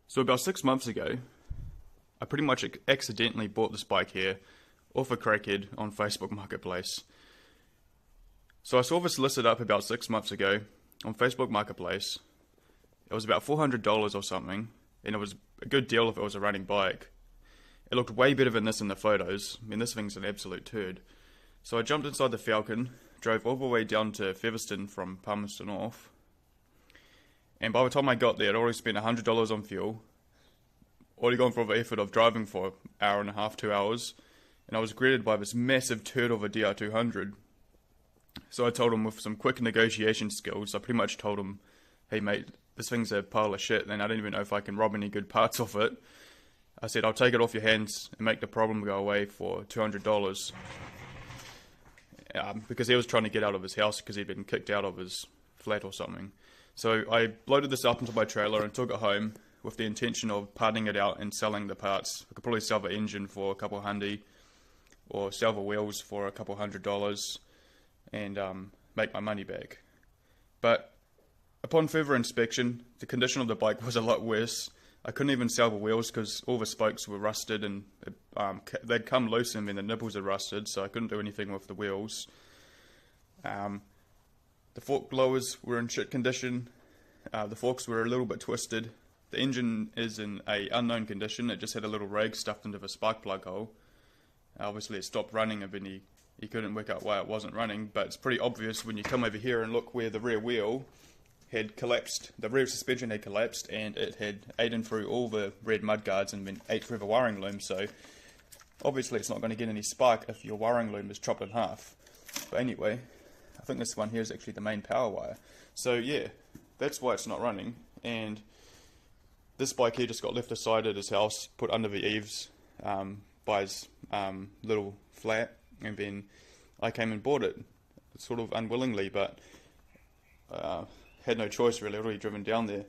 So about 6 months ago, I pretty much accidentally bought this bike here off a crackhead on Facebook Marketplace. So I saw this listed up about 6 months ago on Facebook Marketplace. It was about $400 or something, and it was a good deal if it was a running bike. It looked way better than this in the photos. I mean, this thing's an absolute turd. So I jumped inside the Falcon, drove all the way down to Featherston from Palmerston North, and by the time I got there, I'd already spent $100 on fuel, already gone through the effort of driving for an hour and a half, 2 hours, and I was greeted by this massive turd of a DR200. So I told him with some quick negotiation skills, I pretty much told him, hey mate, this thing's a pile of shit, and I don't even know if I can rob any good parts off it. I said, I'll take it off your hands and make the problem go away for $200. Because he was trying to get out of his house because he'd been kicked out of his flat or something. So I loaded this up into my trailer and took it home with the intention of parting it out and selling the parts. I could probably sell the engine for a couple $100, or sell the wheels for a couple $100, and make my money back. But upon further inspection, the condition of the bike was a lot worse. I couldn't even sell the wheels because all the spokes were rusted, and they'd come loose and then the nipples had rusted, so I couldn't do anything with the wheels. The fork blowers were in shit condition. The forks were a little bit twisted. The engine is in a unknown condition. It just had a little rag stuffed into the spark plug hole. Obviously it stopped running, and then he couldn't work out why it wasn't running, but it's pretty obvious when you come over here and look where the rear wheel had collapsed. The rear suspension had collapsed, and it had eaten through all the red mud guards and then ate through the wiring loom, so obviously it's not going to get any spark if your wiring loom is chopped in half. But anyway, I think this one here is actually the main power wire. So yeah, that's why it's not running. And this bike here just got left aside at his house, put under the eaves by his little flat, and then I came and bought it, sort of unwillingly, but had no choice really. I'd already driven down there.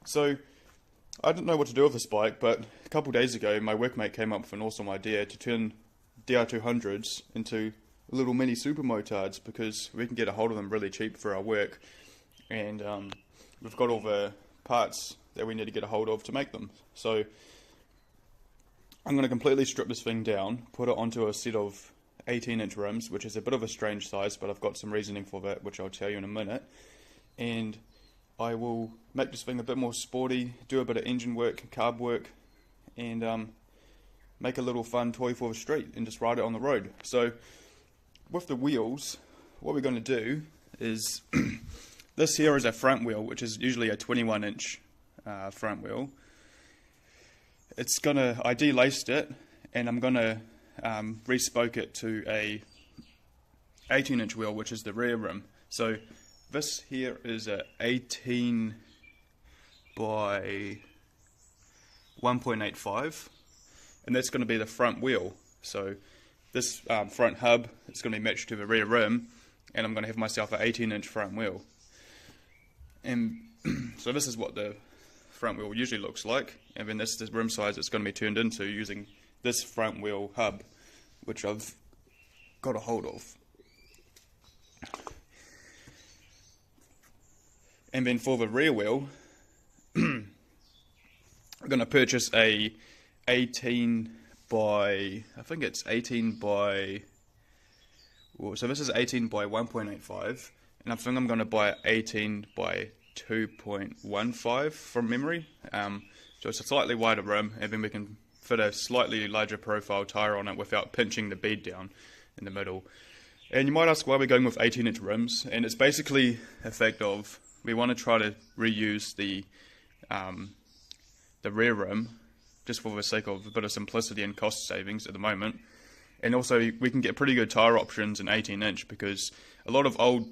So I didn't know what to do with this bike, but a couple of days ago my workmate came up with an awesome idea to turn DR200s into little mini supermotards, because we can get a hold of them really cheap for our work, and we've got all the parts that we need to get a hold of to make them. So I'm going to completely strip this thing down, put it onto a set of 18-inch rims, which is a bit of a strange size, but I've got some reasoning for that, which I'll tell you in a minute. And I will make this thing a bit more sporty, do a bit of engine work, carb work, and make a little fun toy for the street and just ride it on the road. So with the wheels, what we're going to do is this here is a front wheel, which is usually a 21-inch front wheel. I delaced it, and I'm going to respoke it to a 18-inch wheel, which is the rear rim. So this here is a 18 by 1.85, and that's going to be the front wheel. So this front hub is going to be matched to the rear rim, and I'm going to have myself an 18-inch front wheel. And so this is what the front wheel usually looks like, and then this is the rim size it's going to be turned into using this front wheel hub, which I've got a hold of. And then for the rear wheel, I'm going to purchase a 18 by, I think it's 18 by, so this is 18 by 1.85, and I think I'm going to buy 18 by 2.15 from memory. So it's a slightly wider rim, and then we can fit a slightly larger profile tyre on it without pinching the bead down in the middle. And you might ask why we're going with 18-inch rims, and it's basically a fact of we want to try to reuse the rear rim just for the sake of a bit of simplicity and cost savings at the moment. And also we can get pretty good tyre options in 18-inch, because a lot of old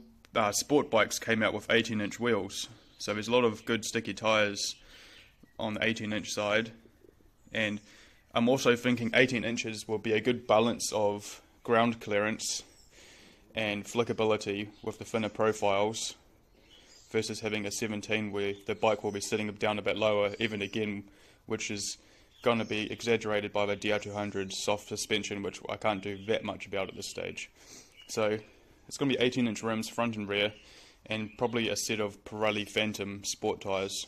sport bikes came out with 18-inch wheels. So there's a lot of good sticky tyres on the 18-inch side. And I'm also thinking 18 inches will be a good balance of ground clearance and flickability with the thinner profiles, versus having a 17 where the bike will be sitting down a bit lower, even again, which is going to be exaggerated by the DR200 soft suspension, which I can't do that much about at this stage. So it's going to be 18-inch rims front and rear, and probably a set of Pirelli Phantom sport tyres.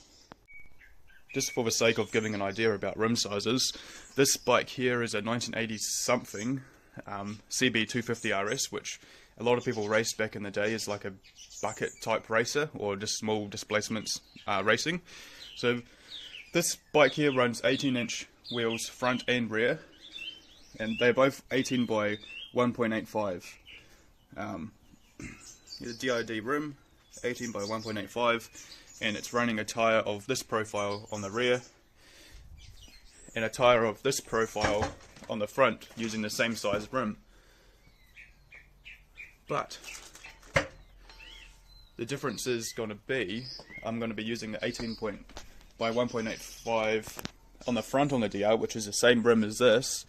just for the sake of giving an idea about rim sizes, this bike here is a 1980 something CB250 RS, which a lot of people raced back in the day as like a bucket type racer or just small displacements racing. So this bike here runs 18-inch wheels front and rear, and they're both 18 by 1.85. The DID rim, 18 by 1.85, and it's running a tyre of this profile on the rear and a tyre of this profile on the front using the same size rim. But the difference is going to be, I'm going to be using the 18 by 1.85 on the front on the DR, which is the same rim as this,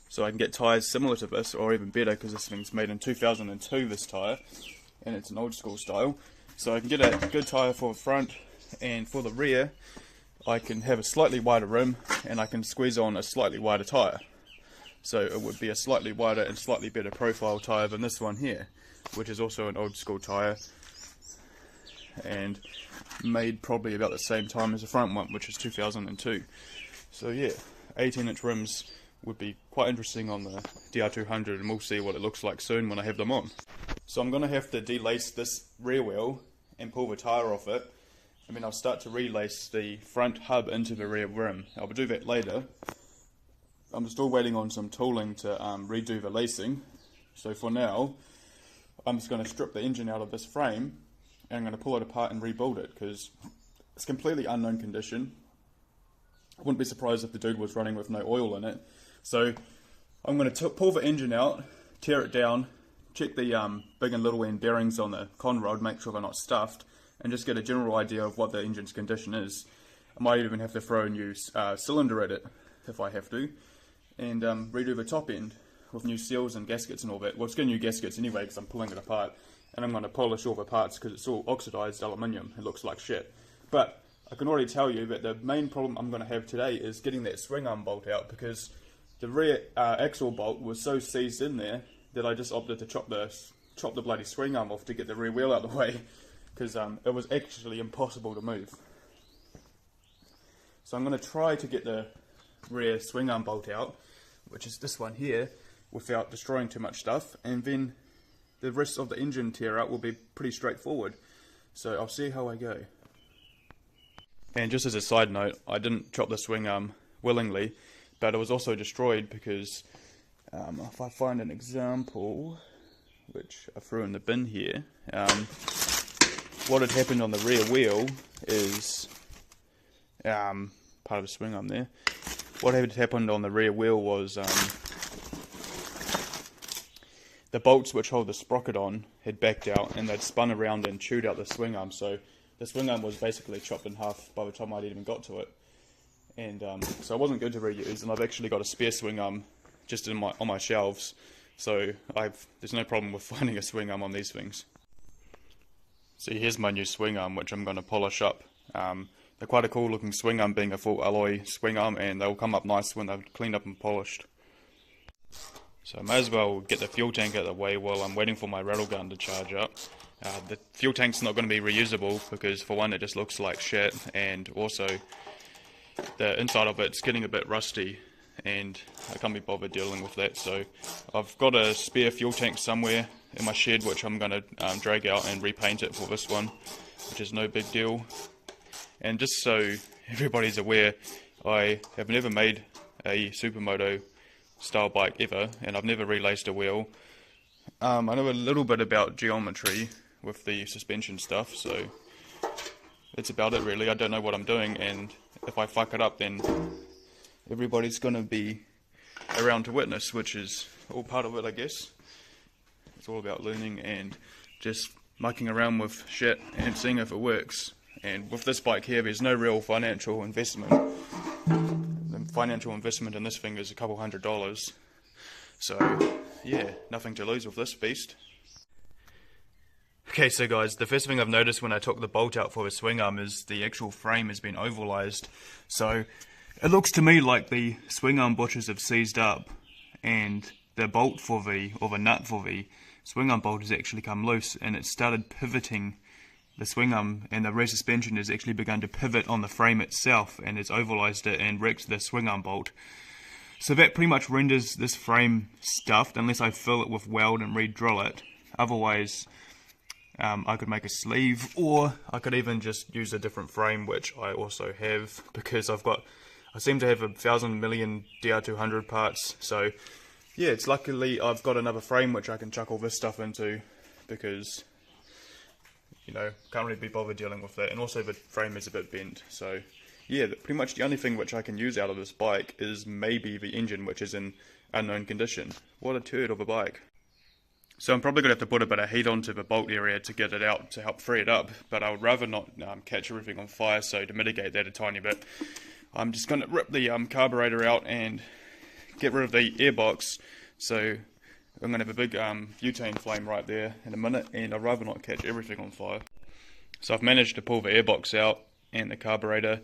so I can get tyres similar to this, or even better, because this thing's made in 2002, this tyre, and it's an old school style. So I can get a good tyre for the front, and for the rear I can have a slightly wider rim, and I can squeeze on a slightly wider tyre. So it would be a slightly wider and slightly better profile tyre than this one here, which is also an old school tyre, and made probably about the same time as the front one, which is 2002. So yeah, 18-inch rims would be quite interesting on the DR200, and we'll see what it looks like soon when I have them on. So I'm going to have to delace this rear wheel and pull the tyre off it, and then I'll start to relace the front hub into the rear rim. I'll do that later. I'm still waiting on some tooling to redo the lacing, so for now I'm just going to strip the engine out of this frame, and I'm going to pull it apart and rebuild it, because it's completely unknown condition. I wouldn't be surprised if the dude was running with no oil in it. So I'm going to pull the engine out, tear it down, check the big and little end bearings on the con rod, make sure they're not stuffed, and just get a general idea of what the engine's condition is. I might even have to throw a new cylinder at it if I have to, and redo the top end with new seals and gaskets and all that. Well, it's got new gaskets anyway because I'm pulling it apart, and I'm going to polish all the parts because it's all oxidized aluminium. It looks like shit. But I can already tell you that the main problem I'm going to have today is getting that swing arm bolt out, because the rear axle bolt was so seized in there that I just opted to chop the bloody swing arm off to get the rear wheel out of the way, because it was actually impossible to move. So I'm going to try to get the rear swing arm bolt out, which is this one here, without destroying too much stuff, and then the rest of the engine tear out will be pretty straightforward. So I'll see how I go. And just as a side note, I didn't chop the swing arm willingly, but it was also destroyed because if I find an example, which I threw in the bin here, what had happened on the rear wheel is part of the swing arm there. What had happened on the rear wheel was the bolts which hold the sprocket on had backed out, and they'd spun around and chewed out the swing arm. So the swing arm was basically chopped in half by the time I'd even got to it, and so it wasn't good to reuse. And I've actually got a spare swing arm just on my shelves, so there's no problem with finding a swing arm on these things. So here's my new swing arm, which I'm going to polish up. They're quite a cool looking swing arm, being a full alloy swing arm, and they'll come up nice when they're cleaned up and polished. So I may as well get the fuel tank out of the way while I'm waiting for my rattle gun to charge up. The fuel tank's not going to be reusable because, for one, it just looks like shit, and also the inside of it's getting a bit rusty, and I can't be bothered dealing with that. So I've got a spare fuel tank somewhere in my shed, which I'm going to drag out and repaint it for this one, which is no big deal. And just so everybody's aware, I have never made a Supermoto style bike ever, and I've never relaced a wheel. I know a little bit about geometry with the suspension stuff, so that's about it really. I don't know what I'm doing, and if I fuck it up, then everybody's gonna be around to witness, which is all part of it, I guess. It's all about learning and just mucking around with shit and seeing if it works. And with this bike here, there's no real financial investment. The financial investment in this thing is a couple $100. So yeah, nothing to lose with this beast. Okay, so guys, the first thing I've noticed when I took the bolt out for the swing arm is the actual frame has been ovalized. So it looks to me like the swing arm butchers have seized up, and the bolt or the nut for the swing arm bolt has actually come loose, and it started pivoting the swing arm and the rear suspension has actually begun to pivot on the frame itself, and it's ovalized it and wrecked the swing arm bolt. So that pretty much renders this frame stuffed unless I fill it with weld and re-drill it. Otherwise, I could make a sleeve, or I could even just use a different frame, which I also have, because I seem to have 1,000 million DR200 parts. So yeah, it's luckily I've got another frame which I can chuck all this stuff into, because can't really be bothered dealing with that. And also the frame is a bit bent, so yeah, pretty much the only thing which I can use out of this bike is maybe the engine, which is in unknown condition. What a turd of a bike. So I'm probably going to have to put a bit of heat onto the bolt area to get it out, to help free it up, but I would rather not catch everything on fire, so to mitigate that a tiny bit, I'm just going to rip the carburetor out and get rid of the airbox. So I'm going to have a big butane flame right there in a minute, and I'd rather not catch everything on fire. So I've managed to pull the airbox out and the carburetor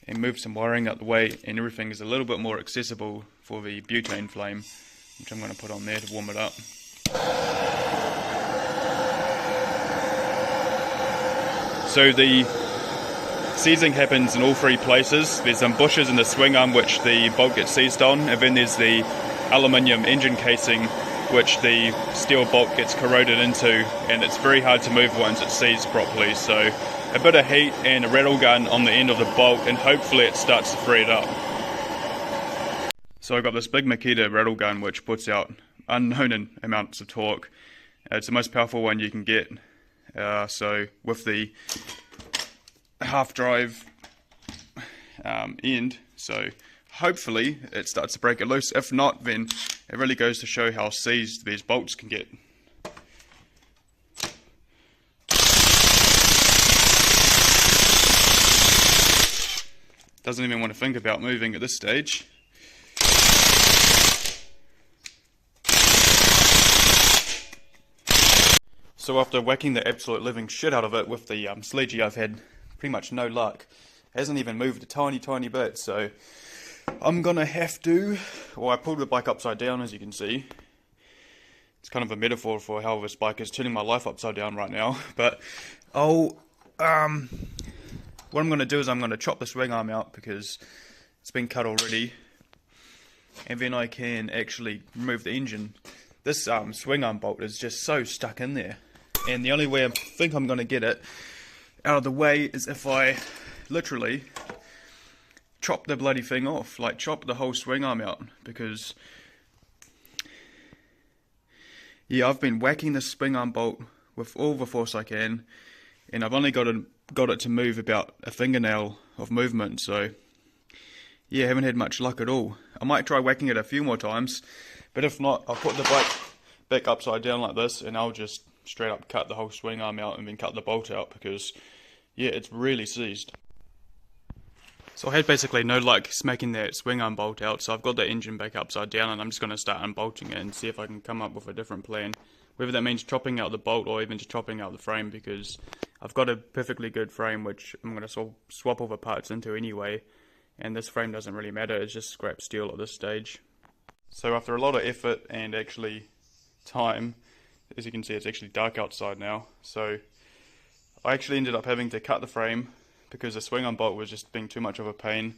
and move some wiring out the way, and everything is a little bit more accessible for the butane flame, which I'm going to put on there to warm it up. So the seizing happens in all three places. There's some bushes in the swing arm which the bolt gets seized on, and then there's the aluminium engine casing which the steel bolt gets corroded into, and it's very hard to move once it's seized properly. So a bit of heat and a rattle gun on the end of the bolt, and hopefully it starts to free it up. So I've got this big Makita rattle gun which puts out unknown amounts of torque. It's the most powerful one you can get. So with the half drive end, so hopefully it starts to break it loose. If not, then it really goes to show how seized these bolts can get. Doesn't even want to think about moving at this stage. So after whacking the absolute living shit out of it with the sledgy, I've had pretty much no luck. It hasn't even moved a tiny bit, so I'm gonna have to... Well, I pulled the bike upside down, as you can see. It's kind of a metaphor for how this bike is turning my life upside down right now. But what I'm gonna do is I'm gonna chop the swing arm out, because it's been cut already, and then I can actually remove the engine. This swing arm bolt is just so stuck in there. And the only way I think I'm going to get it out of the way is if I literally chop the bloody thing off. Like, chop the whole swing arm out. Because, yeah, I've been whacking this swing arm bolt with all the force I can, and I've only got it to move about a fingernail of movement. So, yeah, I haven't had much luck at all. I might try whacking it a few more times, but if not, I'll put the bike back upside down like this, and I'll just straight up cut the whole swing arm out and then cut the bolt out, because yeah, it's really seized. So I had basically no luck smacking that swing arm bolt out, so I've got the engine back upside down, and I'm just going to start unbolting it and see if I can come up with a different plan, whether that means chopping out the bolt or even just chopping out the frame, because I've got a perfectly good frame which I'm going to swap all the parts into anyway, and this frame doesn't really matter, it's just scrap steel at this stage. So after a lot of effort and actually time, as you can see, it's actually dark outside now, so I actually ended up having to cut the frame because the swing arm bolt was just being too much of a pain,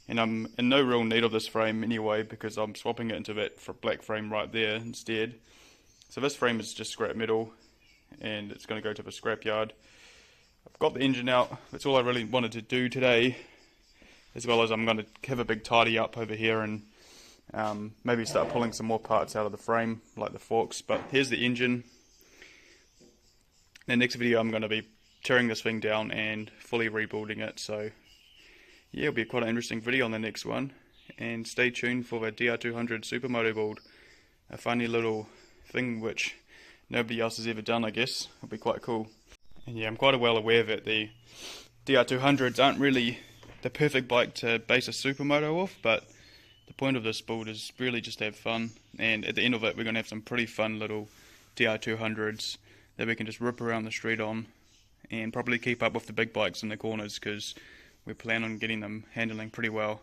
and I'm in no real need of this frame anyway, because I'm swapping it into that black frame right there instead. So this frame is just scrap metal, and it's going to go to the scrap yard. I've got the engine out. That's all I really wanted to do today, as well as I'm going to have a big tidy up over here and maybe start pulling some more parts out of the frame, like the forks. But here's the engine. In the next video I'm going to be tearing this thing down and fully rebuilding it, so yeah, it'll be quite an interesting video on the next one, and stay tuned for the DR200 Supermoto build, a funny little thing which nobody else has ever done, I guess. It'll be quite cool. And yeah, I'm quite well aware that the DR200s aren't really the perfect bike to base a supermoto off, but the point of this build is really just to have fun, and at the end of it we're going to have some pretty fun little DR200s that we can just rip around the street on, and probably keep up with the big bikes in the corners, because we plan on getting them handling pretty well.